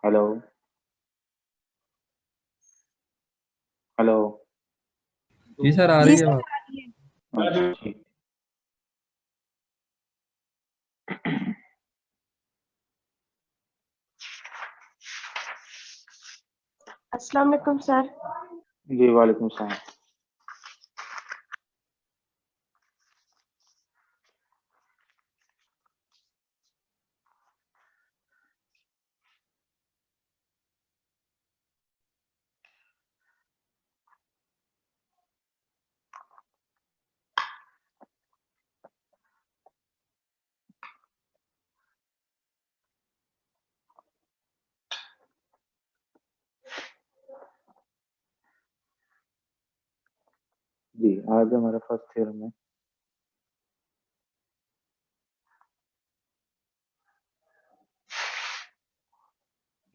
Hello hello. जी sir, आ जी रही है सर, बात। आ रही है। अच्छा, ठीक। अस्सलाम वालेकुम सर। जी वालेकुम सलाम। जी, आज हमारा फर्स्ट थ्योरम है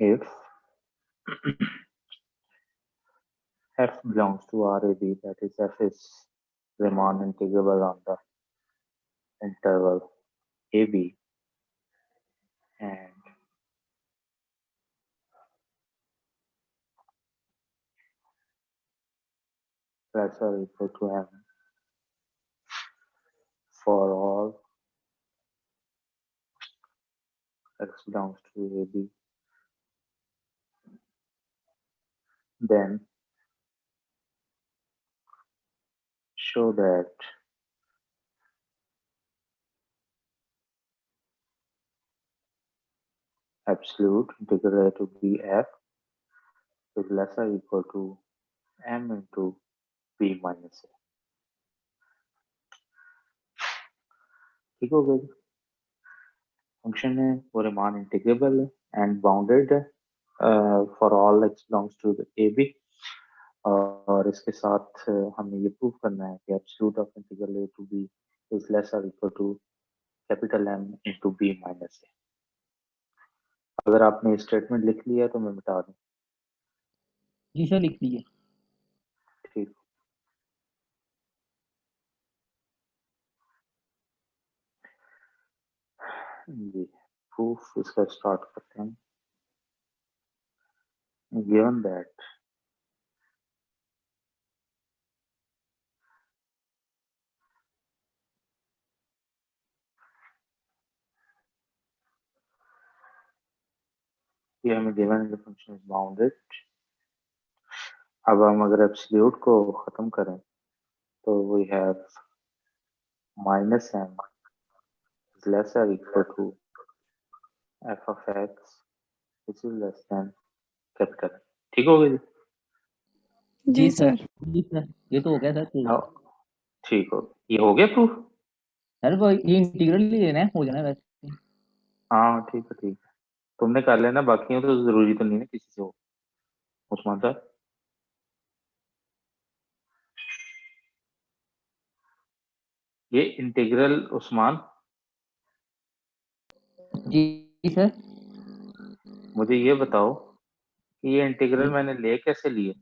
if f belongs to RAB, that is f is Riemann integrable on the interval AB and less or equal to m for all x belongs to AB, then show that absolute integral to bf is less or equal to m into b minus a. ठीक हो गया? Function है वो Riemann integrable है and bounded है for all X belongs to A B, और इसके साथ हमें ये प्रूव करना है कि absolute of integral A to B is less और equal to capital M into B minus A. अगर आपने स्टेटमेंट लिख लिया तो मैं बता दूं। जी सर, लिख लीजिए। ठीक। जी, प्रूफ इसका स्टार्ट करते हैं। गिवन दैट ये हमें गिवन है, फंक्शन इज बाउंडेड। अब हम अगर एब्सोल्यूट को खत्म करें तो we have minus M is less or equal to f of x which is less than capital। ठीक हो गई? जी सर। जी सर, ये तो हो गया सर। हाँ, ठीक हो, ये हो गया प्रूफ। सर वो ये इंटीग्रल ही लेना है, हो जाना वैसे। हाँ ठीक है, ठीक है, तुमने कर लेना, बाकी तो जरूरी तो नहीं है किसी से हो। उस्मान सर, ये इंटीग्रल उस्मान, जी सर। मुझे ये बताओ कि ये इंटीग्रल मैंने ले कैसे लिए?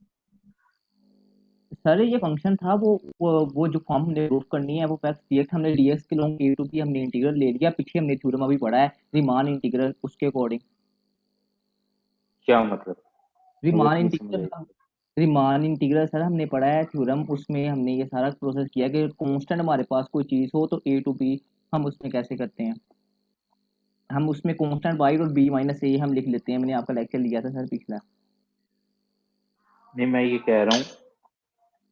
सर ये फंक्शन था वो जो फॉर्म हमने प्रूफ करनी है वो फैक्ट दिए थे हमने, डीएक्स के लॉन्ग ए टू बी हमने इंटीग्रल ले लिया। पीछे हमने थ्योरम अभी पढ़ा है रीमान इंटीग्रल, उसके अकॉर्डिंग क्या मतलब? मुझे रीमान तो नहीं समझ आई। इंटीग्रल। रीमान इंटीग्रल सर हमने पढ़ा है थ्योरम, उसमें हमने ये सारा प्रोसेस किया कि कांस्टेंट हमारे पास कोई चीज हो तो ए टू बी हम उसमें कैसे करते हैं। हम उसमें कांस्टेंट वाई और बी माइनस ए हम लिख लेते हैं। मैंने आपका लेक्चर लिया था सर पिछला। नहीं, मैं ये कह रहा हूँ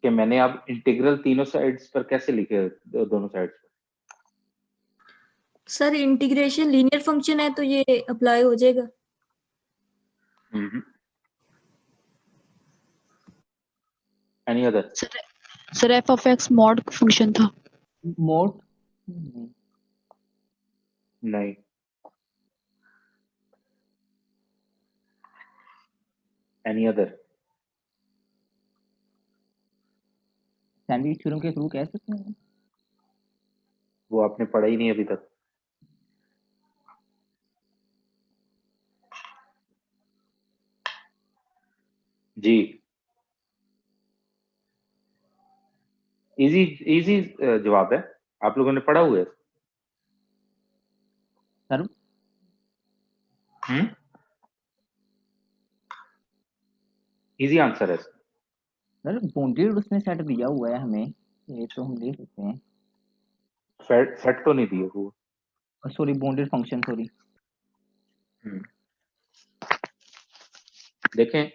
कि मैंने अब इंटीग्रल तीनों साइड्स पर कैसे लिखे, दोनों साइड्स पर? सर इंटीग्रेशन लीनियर फंक्शन है तो ये अप्लाई हो जाएगा। Any other? Sir F of x mod function था। मोड नहीं। Any other? सैंडविच थ्योरम के थ्रू कह सकते हैं। वो आपने पढ़ा ही नहीं अभी तक। जी, इजी इजी जवाब है, आप लोगों ने पढ़ा हुआ है। सर इजी आंसर है इसका। सर बाउंडेड उसने सेट दिया हुआ है हमें, ये तो हम ले सकते हैं। सेट तो नहीं दिए वो। Sorry bounded function, sorry. देखें,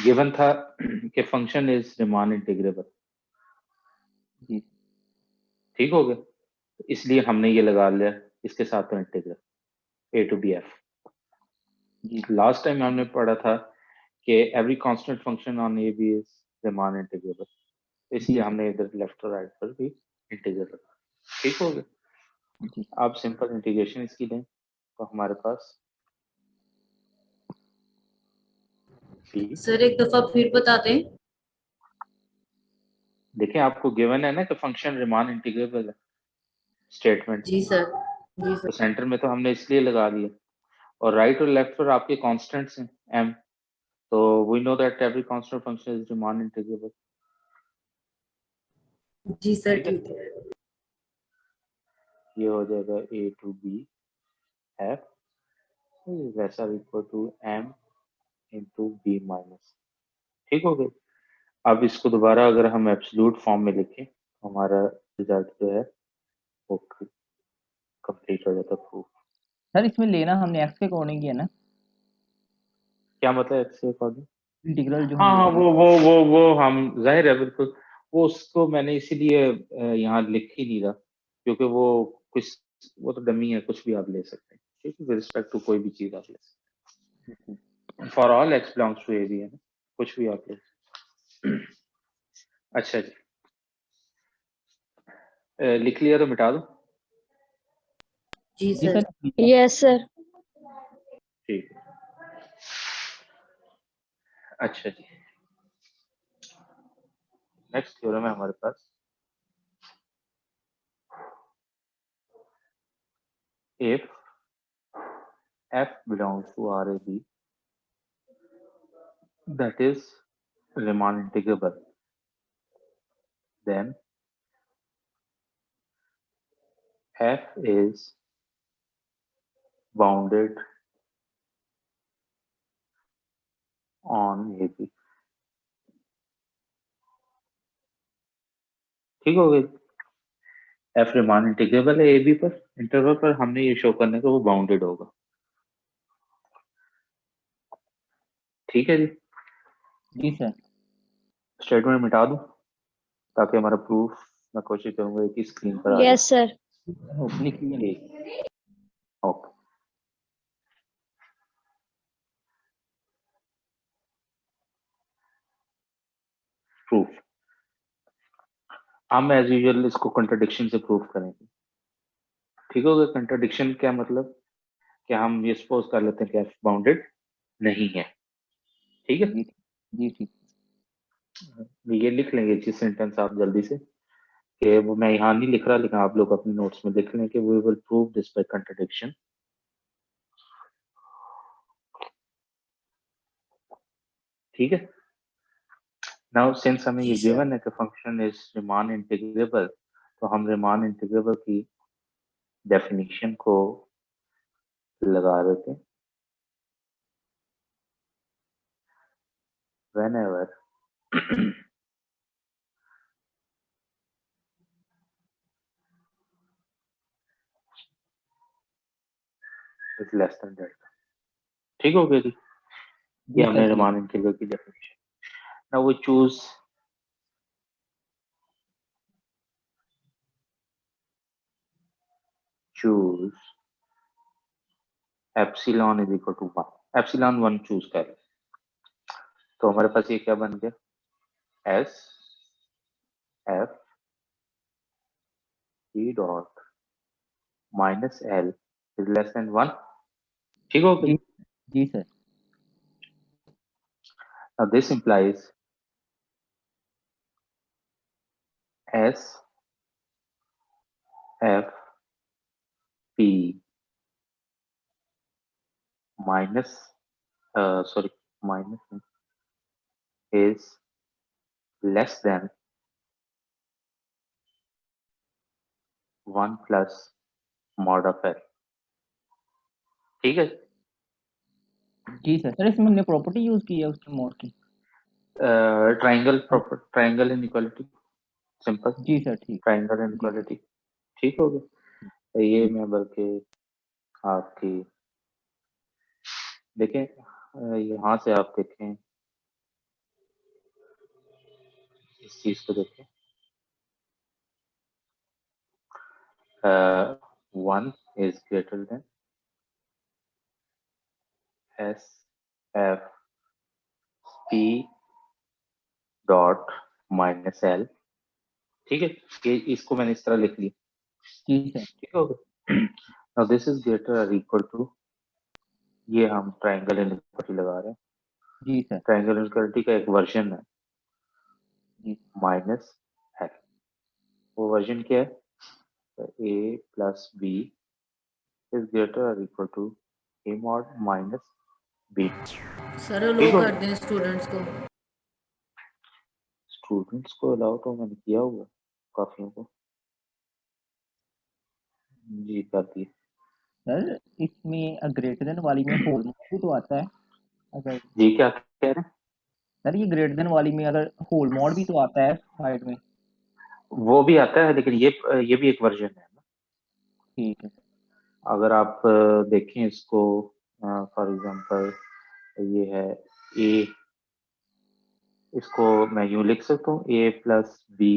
गिवन था कि फंक्शन इज रीमान इंटीग्रेबल, जी ठीक हो गया, तो इसलिए हमने ये लगा लिया इसके साथ तो integral A to B F. जी लास्ट टाइम हमने पढ़ा था कि every constant function on A B is Riemann integrable, इसलिए जी हमने इधर लेफ्ट और राइट पर भी इंटीग्रल रखा, ठीक हो गया। जी अब सिंपल इंटीग्रेशन इसकी लें तो हमारे पास सी, सर एक दफा फिर बता दें। देखें आपको गिवन है ना कि फंक्शन रीमान इंटीग्रेबल है स्टेटमेंट, जी सर। जी तो सर। सेंटर में तो हमने इसलिए लगा लिया, और राइट और लेफ्ट पर आपके कांस्टेंट्स हैं एम, तो we know that every constant function is Riemann integrable, जी सर ठीक है। ठीक है। ये हो जाएगा ए टू बी एफ वैसा equal to M into B minus, ठीक हो गई। अब इसको दोबारा अगर हम एब्सोल्यूट फॉर्म में लिखें तो हमारा रिजल्ट जो है वो कंप्लीट हो जाता प्रूफ। सर इसमें लेना हमने एक्स के अकॉर्डिंग किया ना, क्या मतलब एक्स के अकॉर्डिंग? इंटीग्रल जो हाँ हम हाँ, ले रहे वो हम जाहिर है बिल्कुल, वो उसको मैंने इसीलिए यहाँ लिख ही नहीं रहा क्योंकि वो कुछ, वो तो डमी है, कुछ भी आप ले सकते हैं, ठीक है, विद रिस्पेक्ट टू कोई भी चीज आप ले सकते हैं, for all X belongs to A B है ना, कुछ भी आप ले सकते हैं। अच्छा जी, लिख लिया तो मिटा दो। जी जी सर। सर। Yes sir. ठीक है, अच्छा जी, नेक्स्ट थ्योरम है हमारे पास, if f belongs to RAB that is Riemann integrable, then f is bounded on AB, ठीक हो गई। f Riemann इंटीग्रेबल है AB पर, इंटरवल पर हमने ये शो करने का वो बाउंडेड होगा, ठीक है जी। जी सर। स्टेटमेंट मिटा दूं ताकि हमारा प्रूफ मैं कोशिश करूंगा कि स्क्रीन पर आ जाए। Yes sir. लिख लिया। ठीक, ओके, प्रूफ हम एज यूजुअल इसको कंट्राडिक्शन से प्रूफ करेंगे, ठीक हो गया। कंट्राडिक्शन क्या मतलब कि हम ये सपोज कर लेते हैं कि f बाउंडेड नहीं है, ठीक है। जी जी ठीक। ये लिख लेंगे चीज सेंटेंस आप जल्दी से, कि वो मैं यहाँ नहीं लिख रहा लेकिन आप लोग अपने नोट्स में लिख लें कि we will prove this by contradiction, ठीक है। नाउ सिंस हमें ये जी सर। गिवन है कि फंक्शन इज रीमान इंटीग्रेबल, तो हम रीमान इंटीग्रेबल की डेफिनेशन को लगा देते हैं। whenever is less than delta, ठीक हो गया जी। ये जी हमने सर। रीमान इंटीग्रल की definition. Now we choose epsilon is equal to 1, epsilon 1 choose कर, तो हमारे पास ये क्या बन गया, S F E dot minus L is less than 1, ठीक हो जी गया। जी sir. Now this implies S F P minus minus is less than 1 plus mod of L, ठीक है। जी सर। सर इसमें हमने प्रॉपर्टी यूज की है उसके मोड की। ट्राइंगल इनइक्वालिटी, सिंपल जी सर ठीक। ट्राइंगल इनइक्वालिटी, ठीक हो गया। तो ये मैं बल्कि आपकी देखें, यहाँ से आप देखें, इस चीज को देखें, 1 is greater than S F P dot minus L, ठीक है। ये इसको मैंने इस तरह लिख लिया, जी सर। ठीक हो गया। नाउ दिस इज ग्रेटर और इक्वल टू, ये हम ट्राइंगल इनइक्वालिटी लगा रहे हैं। जी सर। ट्राइंगल इनइक्वालिटी का एक वर्जन है जी माइनस L, वो वर्जन क्या है? A plus B is greater और equal to A mod minus B। Sir low कर दें स्टूडेंट्स को। स्टूडेंट्स को अलाउ तो मैंने किया हुआ काफियों को, जी कर दिए। सर इसमें ग्रेटर देन वाली में होल भी तो आता है अगर, जी क्या कह रहे हैं? सर ये ग्रेटर देन वाली में अगर होल मॉड भी तो आता है साइड में। वो भी आता है, लेकिन ये भी एक वर्जन है ना। ठीक है। अगर आप देखें इसको, फॉर एग्जांपल ये है ए, इसको मैं यूं लिख सकता हूँ A plus B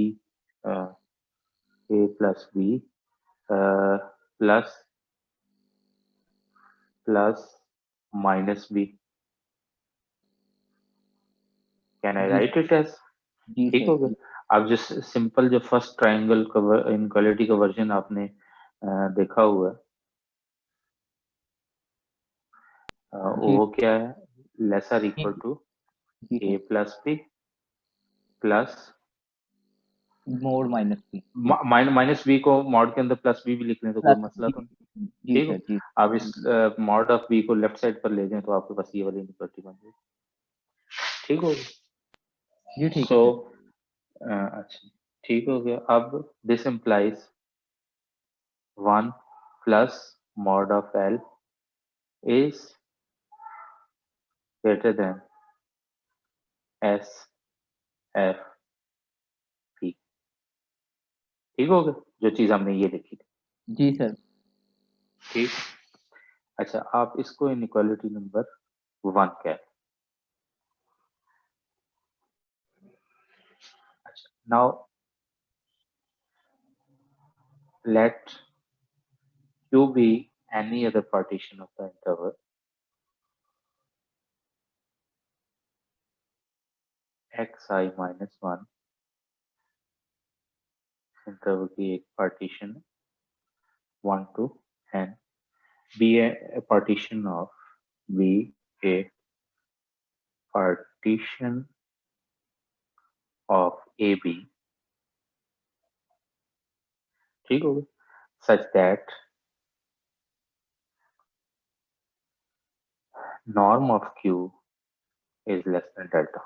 plus plus minus B, can I जी राइट इट एज, जी ठीक सर। हो गया। अब जो सिंपल जो फर्स्ट ट्राइंगल इनक्वालिटी का वर्जन आपने देखा हुआ है, जी वो क्या है? लेसर इक्वल टू जी A sir. Plus B plus mod minus B. Minus B को मॉड के अंदर प्लस बी भी लिख लें तो कोई प्लस मसला जी तो नहीं, जी ठीक सर। है। जी आप इस मॉड ऑफ बी को लेफ्ट साइड पर ले जाएं तो आपके पास ये वाली इनइक्वालिटी बन जाएगी, ठीक हो गया। जी ठीक सो है सर। अच्छा, ठीक हो गया। अब this implies 1 plus mod of L is greater then S F P, ठीक हो गया, जो चीज हमने ये लिखी थी, जी सर। ठीक। अच्छा, आप इसको इनइक्वालिटी नंबर 1 कह रहे हैं। अच्छा, now let Q be any other partition of the interval xi minus 1, interval की एक partition 1 to n, be a partition of be a partition of AB, ठीक हो गया, such that norm of Q is less than delta,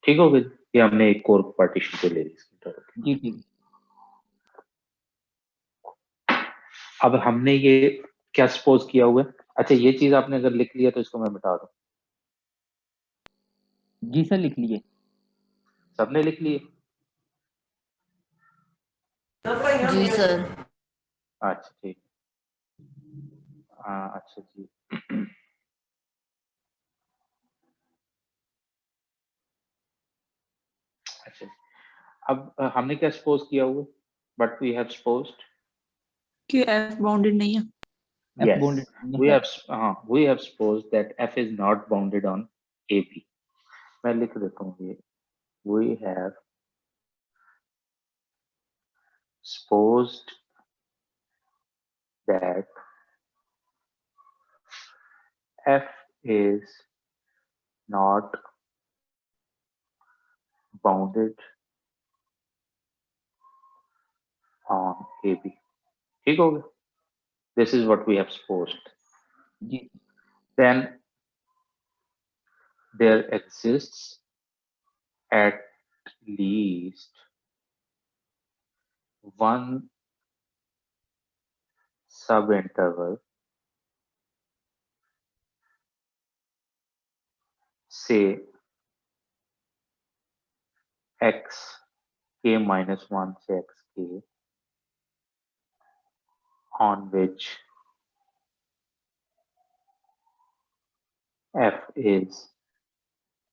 ठीक हो गया। ये हमने एक कोर पार्टीशन पे ले ली इसकी इंटरवल। जी ठीक। अब हमने ये क्या सपोज किया हुआ है? अच्छा, ये चीज आपने अगर लिख लिया तो इसको मैं मिटा दूं, जी सर लिख लिए। सबने लिख लिए? जी सर। अच्छा ठीक, हाँ अच्छा जी। अच्छा, अब हमने क्या सपोज किया हुआ? बट वी हैव सपोज्ड, कि एफ बाउंडेड नहीं है। F yes, bounded we sir. have we have supposed that f is not bounded on AB। मैं लिख देता हूँ ये, we have supposed that f is not bounded on AB, ठीक हो गया। This is what we have supposed. Ji Then there exists at least one subinterval, say x k minus 1 से x k on which f is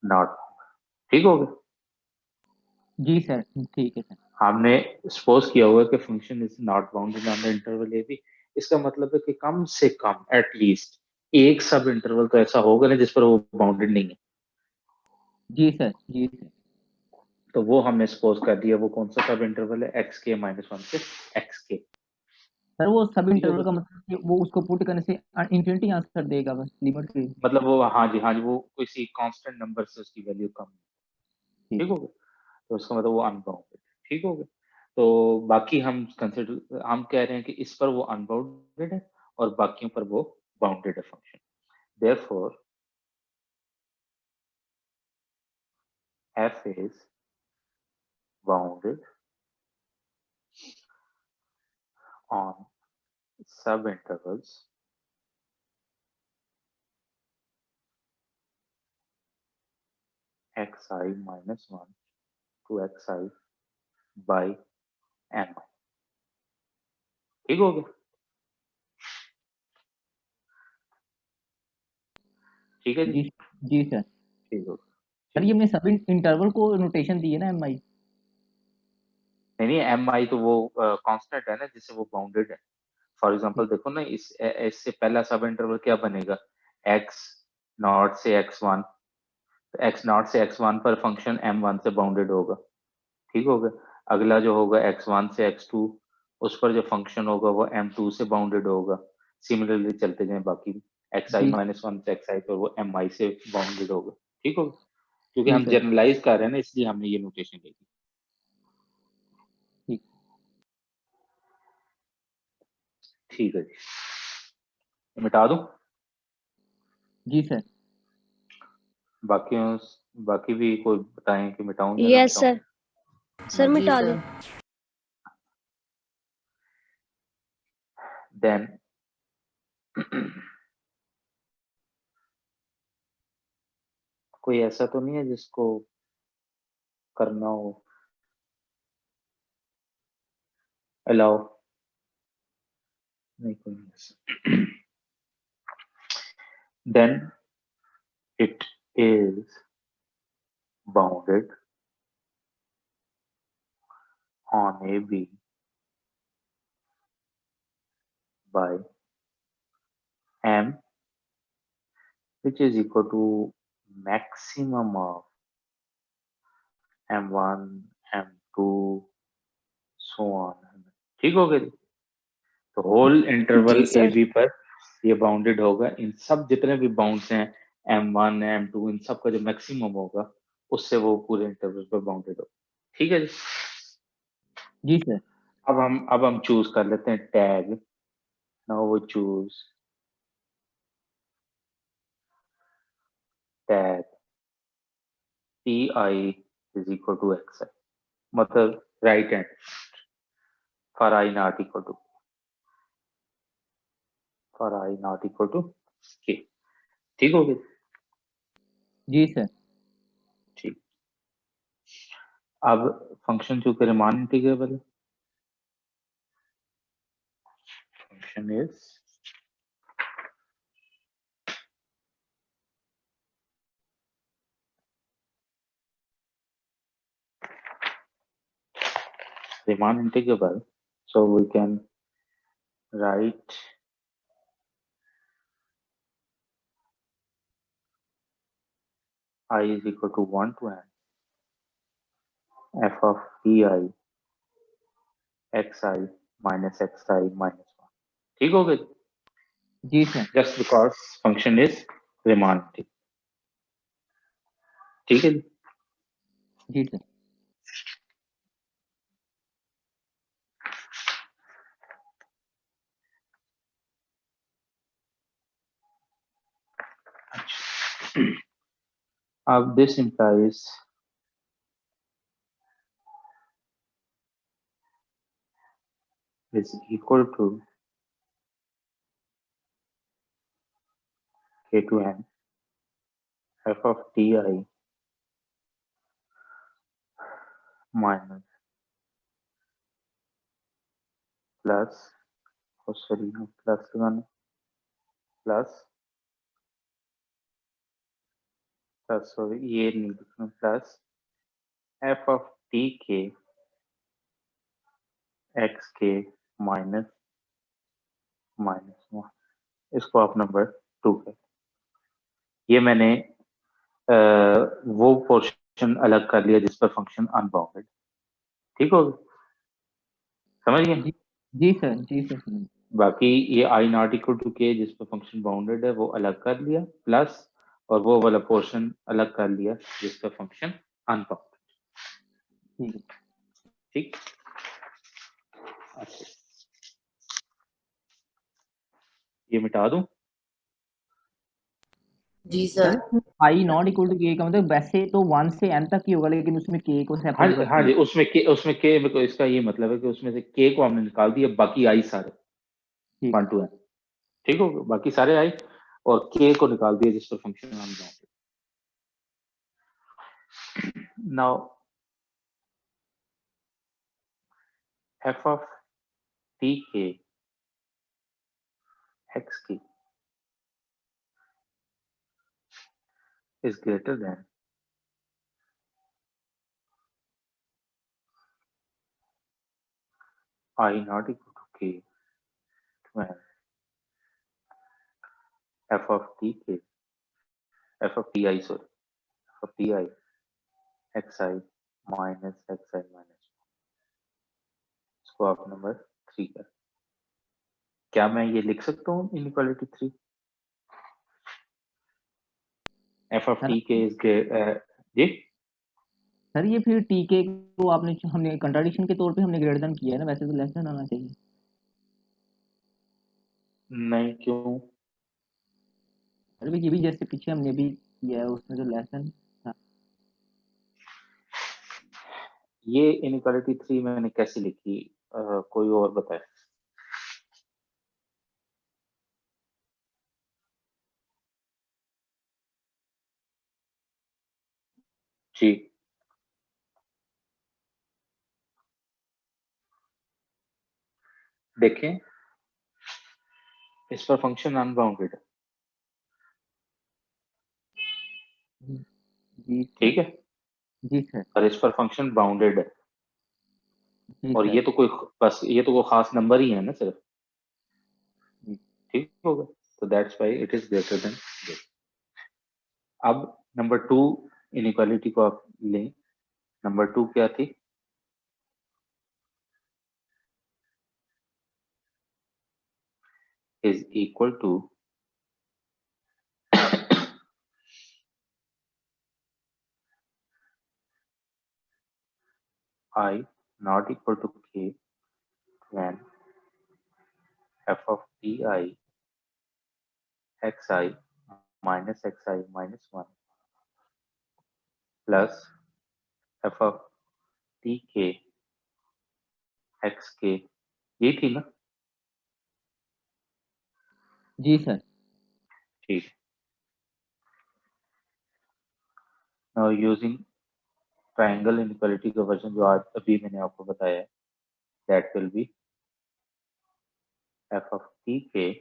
not, ठीक हो गया। जी sir, ठीक है सर। हमने सपोज किया हुआ है कि function is not bounded on the interval A B. इसका मतलब है कि कम से कम एटलीस्ट एक सब इंटरवल तो ऐसा होगा ना जिस पर वो बाउंडेड नहीं है। जी सर, जी सर। तो वो हमने सपोज कर दिया। वो कौन सा सब इंटरवल है? एक्स के माइनस 1 से एक्स के। सर वो सब इंटरवल का मतलब कि वो उसको पुट करने से इंफिनिटी आंसर देगा बस, लिमिट के। मतलब वो, हाँ जी, वो किसी कांस्टेंट नंबर से उसकी वैल्यू कम, ठीक हो गया। तो उसका मतलब वो अनबाउंडेड, ठीक हो गया। तो बाकी हम कंसिडर, हम कह रहे हैं कि इस पर वो अनबाउंडेड है और बाकियों पर वो बाउंडेड है function. Therefore f is bounded on subintervals xi minus 1 to xi by mi, ठीक हो गया। ठीक है जी, जी जी सर। ठीक हो गया। सर ये हमने सब इंटरवल को नोटेशन दी है ना, MI। नहीं, एम आई तो वो कांस्टेंट है ना जिससे वो बाउंडेड है। फॉर एग्जांपल देखो ना, इससे पहला सब इंटरवल क्या बनेगा? x नॉट से x1। x नॉट से x1 पर फंक्शन m1 से बाउंडेड होगा, ठीक होगा। अगला जो होगा x1 से x2, उस पर जो फंक्शन होगा वो m2 से बाउंडेड होगा। सिमिलरली चलते जाएं बाकी, xi जी माइनस 1 से xi पर वो mi से बाउंडेड होगा, ठीक होगा। क्योंकि जी हम सर, जनरलाइज कर रहे हैं ना, इसलिए हमने ये नोटेशन ली थी। ठीक। ठीक है जी, मिटा दूं जी सर। बाकियों, बाकी भी कोई बताएं कि मिटाऊं या ना यस मिटाऊं। सर, सर जी मिटा सर। दो। देन कोई ऐसा तो नहीं है जिसको करना हो? अलाउ नहीं, कोई नहीं। Then it is bounded on AB by M, which is equal to maximum of M1, M2, so on, ठीक हो गया। तो होल इंटरवल जी सर। AB पर ये बाउंडेड होगा। इन सब जितने भी बाउंड्स हैं M1 M2, इन सब का जो मैक्सिमम होगा उससे वो पूरे इंटरवल पर बाउंडेड होगा, ठीक है जी। जी सर। अब हम चूज कर लेते हैं टैग। नाउ वो choose tag Ti is equal to xi, मतलब right hand for I not equal to k, ठीक हो गया, जी सर। ठीक। अब फंक्शन चूंकि रिमान इंटीग्रेबल है, function is Riemann integrable, so we can write I is equal to 1 to n f of ti xi minus xi minus 1, ठीक हो गया। जी sir. Just because function is Riemann integral, ठीक है जी। जी सर। अब this implies is equal to k to n f of ti minus plus sorry plus लगाना प्लस प्लस सॉरी ये नहीं लिखना प्लस एफ ऑफ टी के एक्स के माइनस माइनस 1 इसको आप नंबर 2 कर। ये मैंने वो पोर्शन अलग कर लिया जिस पर फंक्शन अनबाउंडेड। ठीक हो गया, समझ गए? जी सर, जी सर। बाकी ये आई नॉट इक्वल टू के जिस पर फंक्शन बाउंडेड है वो अलग कर लिया, प्लस और वो वाला पोर्शन अलग कर लिया जिस पर फंक्शन अनबाउंडेड। ठीक, अच्छा ये मिटा दूं? जी sir. I not equal to K का मतलब वैसे तो 1 से n तक ही होगा, लेकिन उसमें के को हाँ सेपरेट कर हाँ जी, दिया। उसमें के इसका ये मतलब है कि उसमें से के को हमने निकाल दिया, बाकी आई सारे ठीक 1 to n। ठीक हो गया, बाकी सारे आई और के को निकाल दिया जिस पर function unbounded. Now f of t के x की is greater than I not equal to k when f of t के f of ti sorry f of ti xi minus xi minus 1 इसको आप नंबर 3 कर। क्या मैं ये लिख सकता हूँ इनइक्वालिटी 3 f of t के is जी सर ये फिर टीके को हमने कंट्राडिक्शन के तौर पे हमने ग्रेटर देन किया है ना, वैसे तो लेस देन आना चाहिए। नहीं, क्यों? अरे ये भी जैसे पीछे हमने भी किया है उसमें तो लेस देन था। ये इनइक्वालिटी 3 मैंने कैसे लिखी, कोई और बताए? जी देखें, इस पर फंक्शन अनबाउंडेड है। जी ठीक है, जी सर। और इस पर फंक्शन बाउंडेड है। जी और सर। ये तो कोई बस ये तो कोई खास नंबर ही है ना सिर्फ। ठीक होगा, तो that's why it is greater than this. अब नंबर 2 इनइक्वालिटी को आप लें। नंबर 2 क्या थी? Is equal to I not equal to k when f of ti xi minus xi minus 1 plus f of tk xk, ये थी ना? जी sir. ठीक। नाउ यूजिंग ट्रायंगल इनइक्वालिटी का वर्जन जो आज अभी मैंने आपको बताया है, that will be f of tk,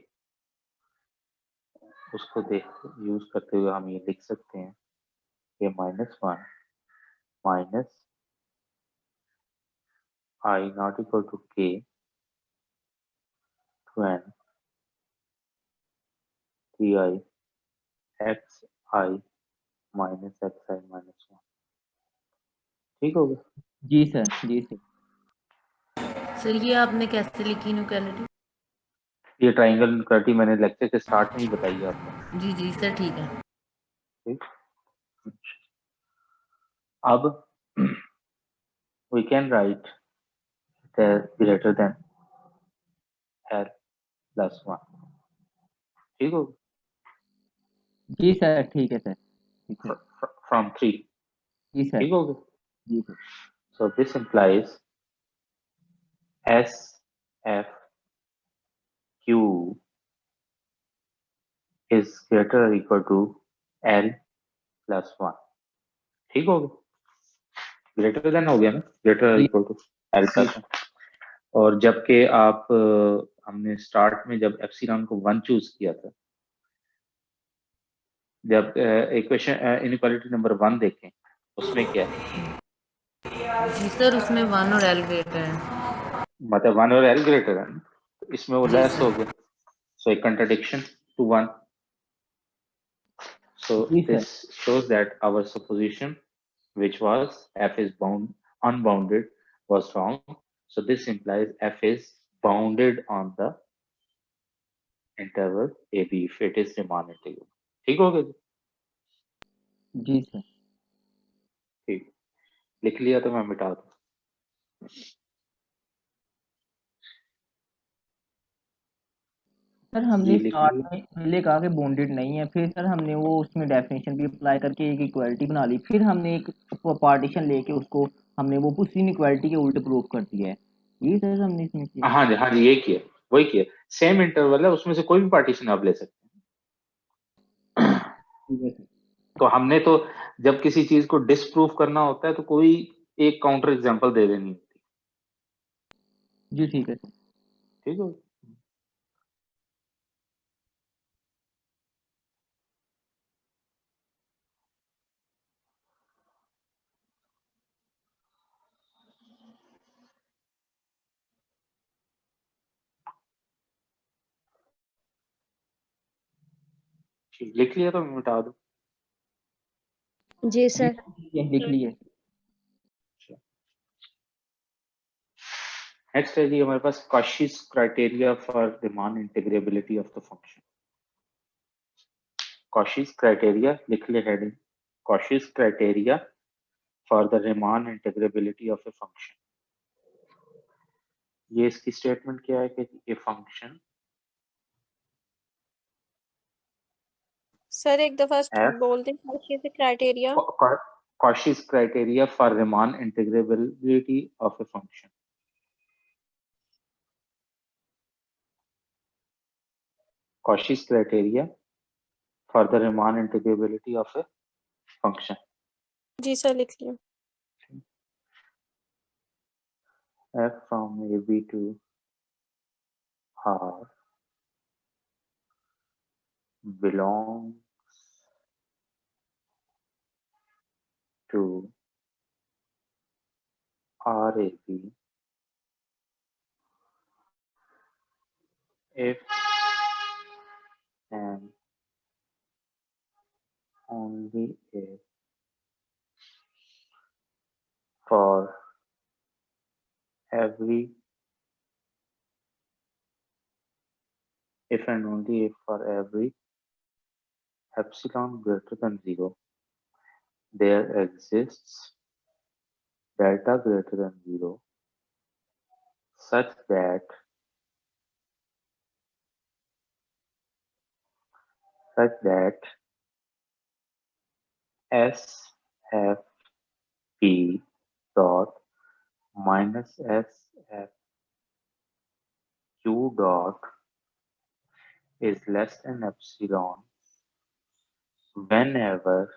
उसको यूज करते हुए हम ये लिख सकते हैं कि -1 minus I not equal to k when ti xi minus xi minus 1। ठीक हो गया? जी सर। जी सर। सर ये आपने कैसे लिखी इनइक्वालिटी? ये ट्रायंगल इनइक्वालिटी मैंने लेक्चर के स्टार्ट में ही बताई है आपको। जी जी सर, ठीक है। ठीक, अब we can write it as greater than l plus 1। ठीक हो? जी सर, ठीक है सर। ठीक है। From 3। जी सर। ठीक हो गया? जी sir. So this implies S F Q is greater or equal to L plus 1। ठीक हो गया? ग्रेटर देन हो गया ना, ग्रेटर जी। Equal to L plus. और जबकि आप हमने स्टार्ट में जब एप्सिलॉन को 1 चूज किया था, जब इक्वेशन इनइक्वालिटी नंबर 1 देखें उसमें क्या है, जी सर, उसमें 1 और एल ग्रेटर है। मतलब 1 और एल ग्रेटर है, तो इसमें वो जी लेस सर। हो गया, सो एक कंट्राडिक्शन टू 1. So जी sir. this shows that our supposition, which was f is unbounded, was wrong. So this implies f is bounded on the interval ab if it is Riemann integral. ठीक हो गया जी? जी sir. ठीक, लिख लिया तो मैं मिटा दूं। सर हमने ये लिख स्टार्ट लिया। में पहले कहा कि बॉन्डेड नहीं है, फिर सर हमने वो उसमें डेफिनेशन भी अप्लाई करके एक इक्वालिटी बना ली, फिर हमने एक पार्टीशन लेके उसको हमने वो उसी इक्वालिटी के उल्टे प्रूव कर दिया है। ये सर हमने इसमें किया। हाँ जी, ये किया, वही किया। सेम इंटरवल है, उसमें से कोई भी पार्टीशन आप ले सकते हैं। ठीक है सर। तो हमने तो जब किसी चीज को डिसप्रूव करना होता है तो कोई एक काउंटर एग्जांपल दे देनी होती है। जी ठीक है सर। ठीक है। ठीक, लिख लिया तो मैं मिटा दूं। जी जी सर। ये लिख लिए। नेक्स्ट है जी हमारे पास Cauchy's criteria for Riemann integrability of the function. Cauchy's criteria लिख ले heading, Cauchy's criteria for the Riemann integrability of a function. ये इसकी स्टेटमेंट क्या है कि ए फंक्शन सर एक दफा एफ बोल दें कॉची से criteria. Cauchy's criteria for Riemann integrability of a function. Cauchy's criteria for the Riemann integrability of a function. जी सर लिख लिया। F from AB to R belongs to RAB if and only if for every if and only if for every epsilon greater than 0 there exists delta greater than 0 such that SFP dot minus SFQ dot is less than epsilon whenever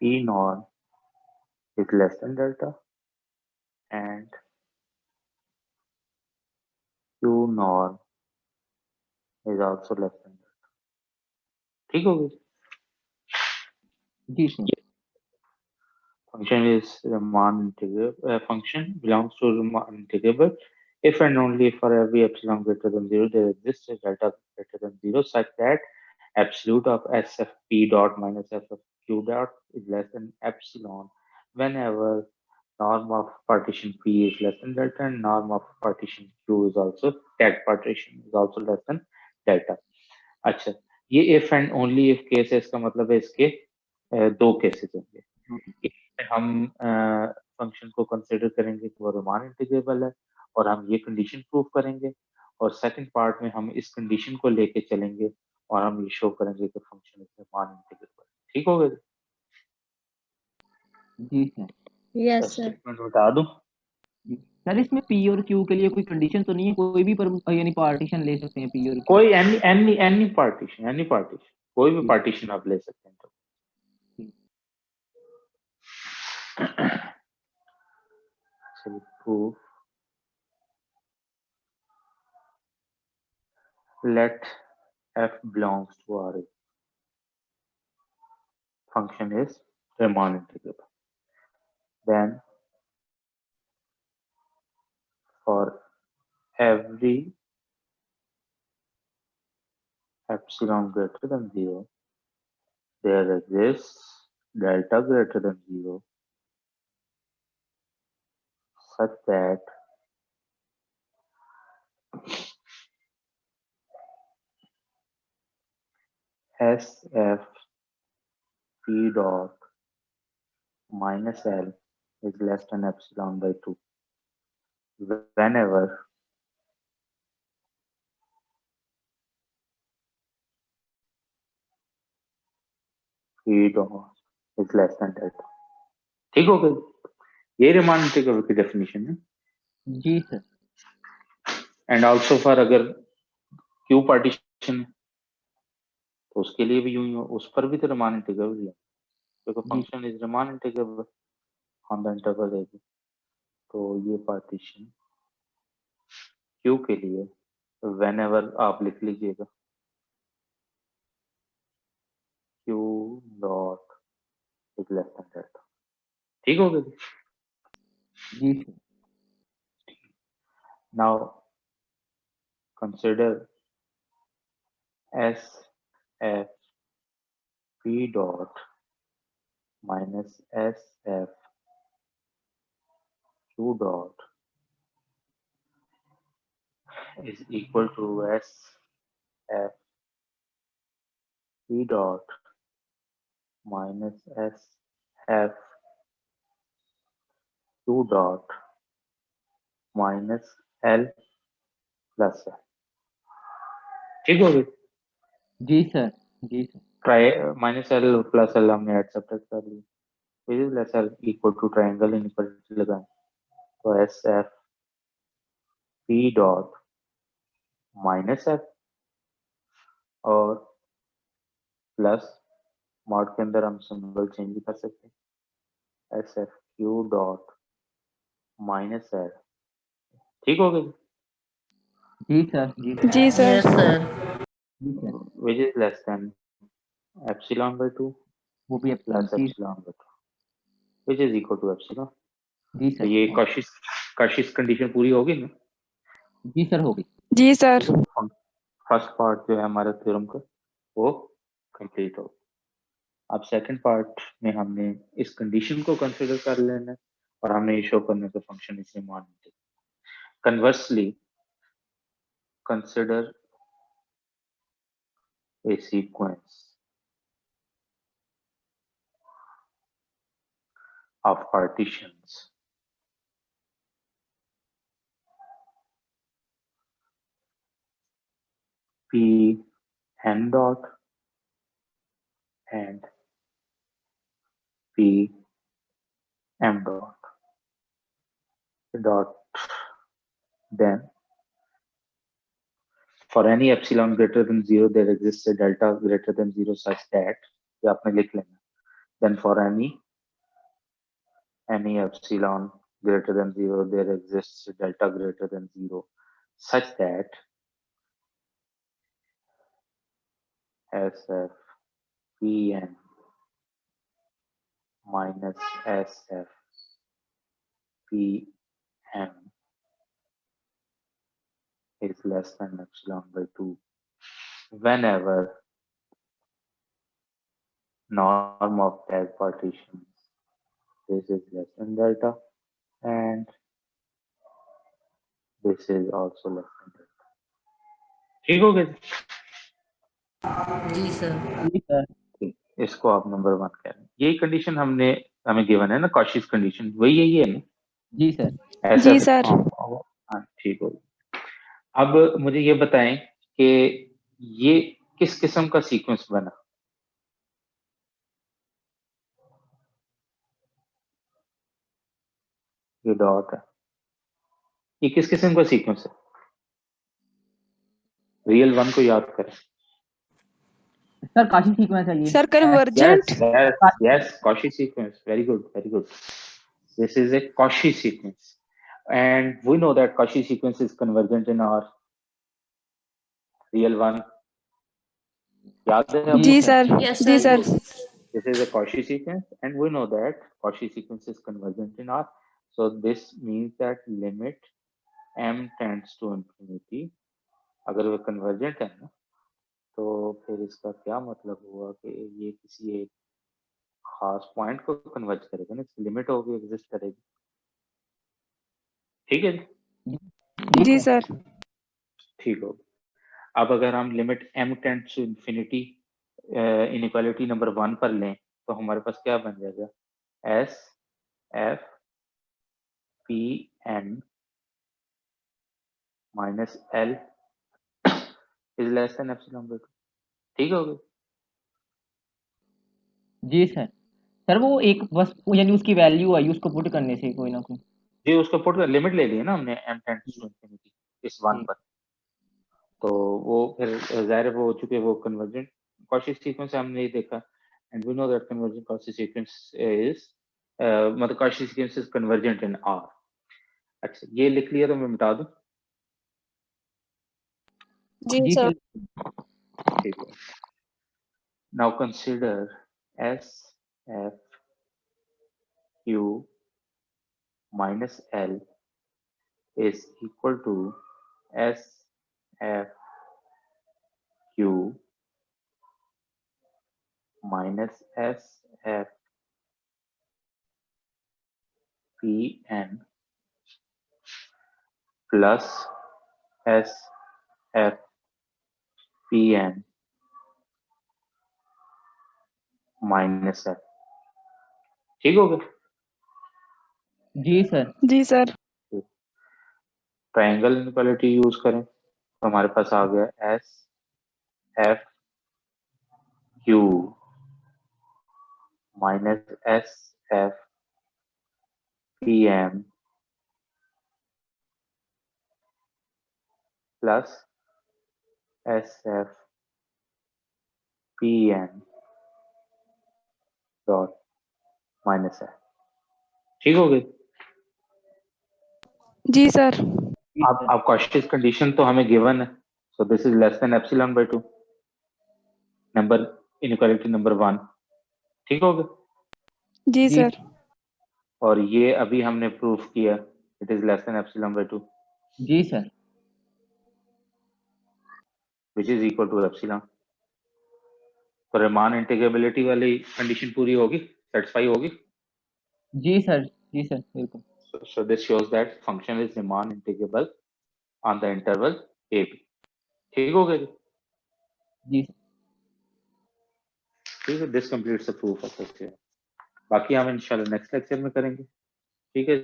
P norm is less than delta and Q norm is also less than delta. ठीक हो गई? जी sir. Function is Riemann integrable. Function belongs to Riemann integrable if and only if for every epsilon greater than 0 there exists a delta greater than 0 such that absolute of SFP dot minus SFQ dot is less than epsilon whenever norm of partition P is less than delta and norm of partition Q is also that partition is also less than delta. अच्छा, ये if and only if case है, इसका मतलब है इसके दो cases होंगे। हम फंक्शन को कंसिडर करेंगे कि वो रिमान इंटीग्रेबल है और हम ये कंडीशन प्रूव करेंगे, और सेकंड पार्ट में हम इस कंडीशन को लेके चलेंगे और हम ये शो करेंगे कि फंक्शन इज रिमान इंटीग्रेबल। ठीक हो गया? जी सर। Yes sir. स्टेटमेंट बता दूं? सर इसमें पी और क्यू के लिए कोई कंडीशन तो नहीं है, कोई भी पर यानी पार्टीशन ले सकते हैं पी और क्यू? कोई एनी पार्टीशन कोई भी पार्टीशन आप ले सकते हैं। तो चलिए proof let f belongs to R. Function is Riemann integrable. Then for every epsilon greater than 0, there exists delta greater than 0 such that SF P dot minus L is less than epsilon by 2 whenever P dot is less than delta. ठीक हो गई? ये Riemann integral की definition है. जी sir. And also for अगर Q partition तो उसके लिए भी यूं ही हो, उस पर भी तो Riemann इंटीग्रल है क्योंकि function is Riemann integral on the interval A B. तो ये पार्टीशन क्यू के लिए व्हेनेवर आप लिख लीजिएगा Q dot is less than delta. ठीक हो गया जी. Now consider S F P dot minus S F Q dot is equal to S F P dot minus S F Q dot minus L plus L. ठीक हो गई? जी sir. जी sir. Try minus L plus L हमने add subtract कर लिया. Which is less L equal to triangle inequality लगाएं तो S F P dot minus F और प्लस मॉड के अंदर हम सिंबल चेंज कर सकते हैं S F Q dot minus L. ठीक हो गई? जी सर. जी जी sir. Yes sir. which is less than epsilon by 2 वो भी plus ji. epsilon by 2 which is equal to epsilon. जी तो सर. ये कशिश कंडीशन पूरी होगी ना? जी सर होगी. जी सर. फर्स्ट पार्ट जो है हमारा थ्योरम का वो कंप्लीट हो. अब सेकंड पार्ट में हमने इस कंडीशन को कंसीडर कर लेना है और हमने ये शो करने का फंक्शन इसे मानते. Conversely consider a sequence of partitions P n dot and P m dot then for any epsilon greater than 0 there exists a delta greater than 0 such that ये आपने लिख लेना. Then for any epsilon greater than 0 there exists a delta greater than 0 such that SF Pn minus SF Pm is less than epsilon by 2 whenever norm of tag partitions this is less than delta and this is also less than delta. ठीक हो गया? जी sir. जी sir. ठीक, इसको आप number 1 कह रहे हैं. यही कंडीशन हमें गिवन है ना, कॉशिश कंडीशन वही यही है ना? जी ऐसा सर. हाँ ठीक हो. अब मुझे ये बताएं कि ये किस किस्म का सीक्वेंस बना? ये डॉट है ये किस किस्म का सीक्वेंस है? रियल वन को याद करें। सर काशी सीक्वेंस है ये। Sir convergent Yes, Cauchy sequence. Very good, very good. This is a Cauchy sequence. And we know that Cauchy sequence is convergent in our real one. याद है आपको? जी सर यस जी sir sir This is a Cauchy sequence, and we know that Cauchy sequence is convergent in R. So this means that limit m tends to infinity. अगर वो convergent है ना, तो फिर इसका क्या मतलब हुआ कि ये किसी एक खास पॉइंट को कन्वर्ज करेगा ना, लिमिट होगी, एग्जिस्ट करेगी। ठीक है जी? जी सर ठीक हो। अब अगर हम limit m tends to infinity inequality number 1 पर लें तो हमारे पास क्या बन जाएगा? S F P N minus L is less than epsilon by 2। ठीक हो गया? जी सर। सर वो एक बस यानी उसकी वैल्यू आई उसको पुट करने से कोई ना कोई। जी, उसको पुट कर लिमिट ले ली है ना हमने m टेंड्स टू इंफिनिटी इस 1 पर, तो वो फिर जाहिर है वो हो चुके वो कन्वर्जेंट कॉची सीक्वेंस हमने ये देखा, and we know that convergent Cauchy sequence is मतलब Cauchy sequence is convergent in R। अच्छा, ये लिख लिया तो मैं मिटा दूं? जी जी सर सर। ठीक है। Now consider S F Q minus L is equal to S F Q minus S F P N plus S F P N minus है। ठीक हो गया? जी सर। जी सर ट्रायंगल इनइक्वालिटी यूज करें तो हमारे पास आ गया S F Q minus S F P M plus S F P N dot minus है। ठीक हो गई? जी सर अब कॉची कंडीशन तो हमें गिवन है, so this is less than epsilon by 2 number inequality number 1। ठीक हो गया? जी जी सर और ये अभी हमने प्रूफ किया it is less than epsilon by 2 जी sir. Which is equal to epsilon. तो रिमान इंटीग्रेबिलिटी वाली कंडीशन पूरी होगी, सेटिस्फाई होगी। जी सर बिल्कुल। So this shows that function is Riemann integrable on the interval AB। ठीक हो गया जी? जी सर। ठीक है, this completes the proof of this theorem। बाकी हम इंशाल्लाह नेक्स्ट लेक्चर में करेंगे। ठीक है।